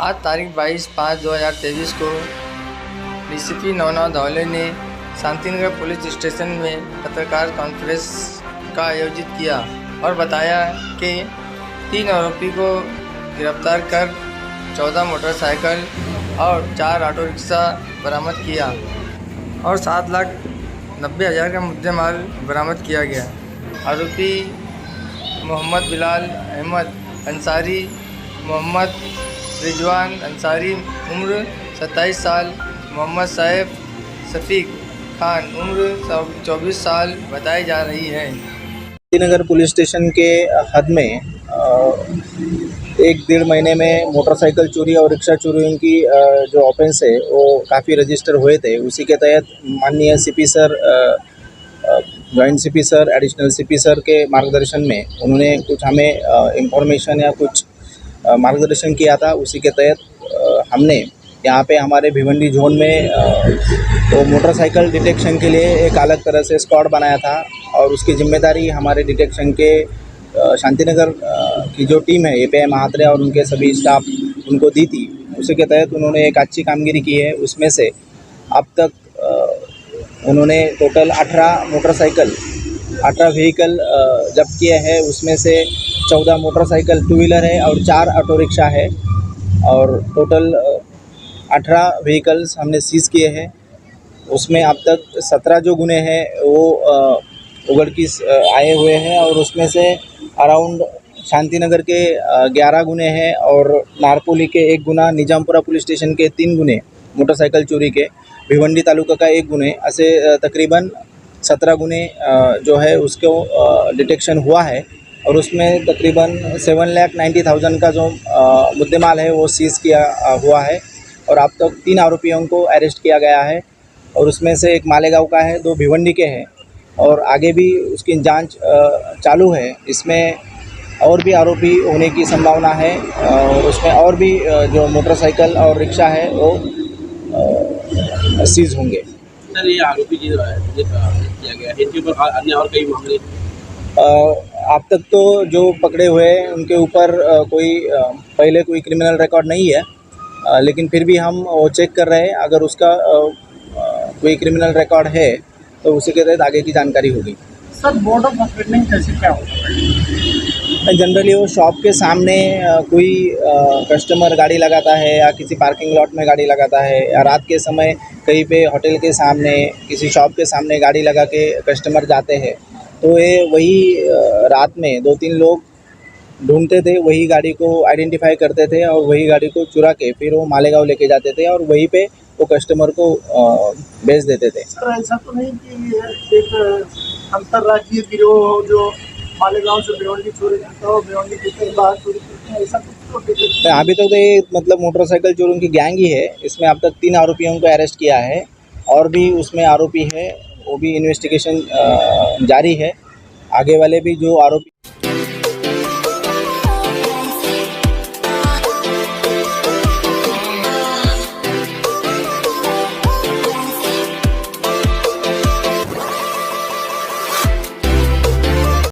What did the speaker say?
आज तारीख 22/5/2023 को डीसीपी नवनाथ धौले ने शांतिनगर पुलिस स्टेशन में पत्रकार कॉन्फ्रेंस का आयोजित किया और बताया कि 3 आरोपी को गिरफ्तार कर 14 मोटरसाइकिल और 4 ऑटो रिक्शा बरामद किया और 7,90,000 का मुद्देमाल बरामद किया गया। आरोपी मोहम्मद बिलाल अहमद अंसारी, मोहम्मद रिजवान अंसारी उम्र 27 साल, मोहम्मद सैफ शफीक खान उम्र 24 साल बताई जा रही है। शांतिनगर पुलिस स्टेशन के हद में 1-1.5 महीने में मोटरसाइकिल चोरी और रिक्शा चोरियों की जो ऑफेंस है वो काफ़ी रजिस्टर हुए थे। उसी के तहत माननीय CP sir, joint CP sir, additional CP sir के मार्गदर्शन में उन्होंने कुछ हमें इंफॉर्मेशन या कुछ मार्गदर्शन किया था। उसी के तहत हमने यहाँ पे हमारे भिवंडी जोन में तो मोटरसाइकिल डिटेक्शन के लिए एक अलग तरह से स्क्वाड बनाया था और उसकी जिम्मेदारी हमारे डिटेक्शन के शांतिनगर की जो टीम है एपीआई महात्रे और उनके सभी स्टाफ उनको दी थी। उसी के तहत उन्होंने एक अच्छी कामगिरी की है। उसमें से अब तक उन्होंने टोटल 18 मोटरसाइकिल 18 व्हीकल जब्त किए हैं। उसमें से 14 मोटरसाइकिल 2 व्हीलर है और 4 ऑटो रिक्शा है और टोटल 18 व्हीकल्स हमने सीज़ किए हैं। उसमें अब तक 17 जो गुने हैं वो उगड़ की आए हुए हैं और उसमें से अराउंड शांतिनगर के 11 गुने हैं और नारपोली के 1 गुना, निजामपुरा पुलिस स्टेशन के 3 गुने मोटरसाइकिल चोरी के, भिवंडी तालुका का 1 गुने, ऐसे तकरीबन 17 गुने जो है उसको डिटेक्शन हुआ है और उसमें तकरीबन 7,90,000 का जो मुद्देमाल है वो सीज़ किया हुआ है और अब तक 3 आरोपियों को अरेस्ट किया गया है और उसमें से एक मालेगांव का है, 2 भिवंडी के हैं और आगे भी उसकी जांच चालू है। इसमें और भी आरोपी होने की संभावना है और उसमें और भी जो मोटरसाइकिल और रिक्शा है वो सीज़ होंगे। सर, ये आरोपी जो है किया गया है, इनके ऊपर अन्य और कई मामले अब तक तो जो पकड़े हुए हैं उनके ऊपर पहले कोई क्रिमिनल रिकॉर्ड नहीं है, लेकिन फिर भी हम वो चेक कर रहे हैं। अगर उसका कोई क्रिमिनल रिकॉर्ड है तो उसी के तहत आगे की जानकारी होगी। सर, मोड ऑफ ऑपरेटिंग कैसे क्या होता है? जनरली वो शॉप के सामने कोई कस्टमर गाड़ी लगाता है या किसी पार्किंग लॉट में गाड़ी लगाता है या रात के समय कहीं पे होटल के सामने किसी शॉप के सामने गाड़ी लगा के कस्टमर जाते हैं तो ये वही रात में 2-3 लोग ढूंढते थे, वही गाड़ी को आइडेंटिफाई करते थे और वही गाड़ी को चुरा के फिर वो मालेगांव लेके जाते थे और वहीं पे वो कस्टमर को बेच देते थे। सर, ऐसा तो नहीं कि एक अंतर्राज्यीय गिरोह जो मालेगांव से भिवंडी चोरी करता हो, भिवंडी के बाहर चोरी करता है, ऐसा कुछ तो अभी तक तो ये मतलब मोटरसाइकिल चोरों की गैंग ही है। इसमें अब तक 3 आरोपियों को अरेस्ट किया है और भी उसमें आरोपी है, वो भी इन्वेस्टिगेशन जारी है। आगे वाले भी जो आरोपी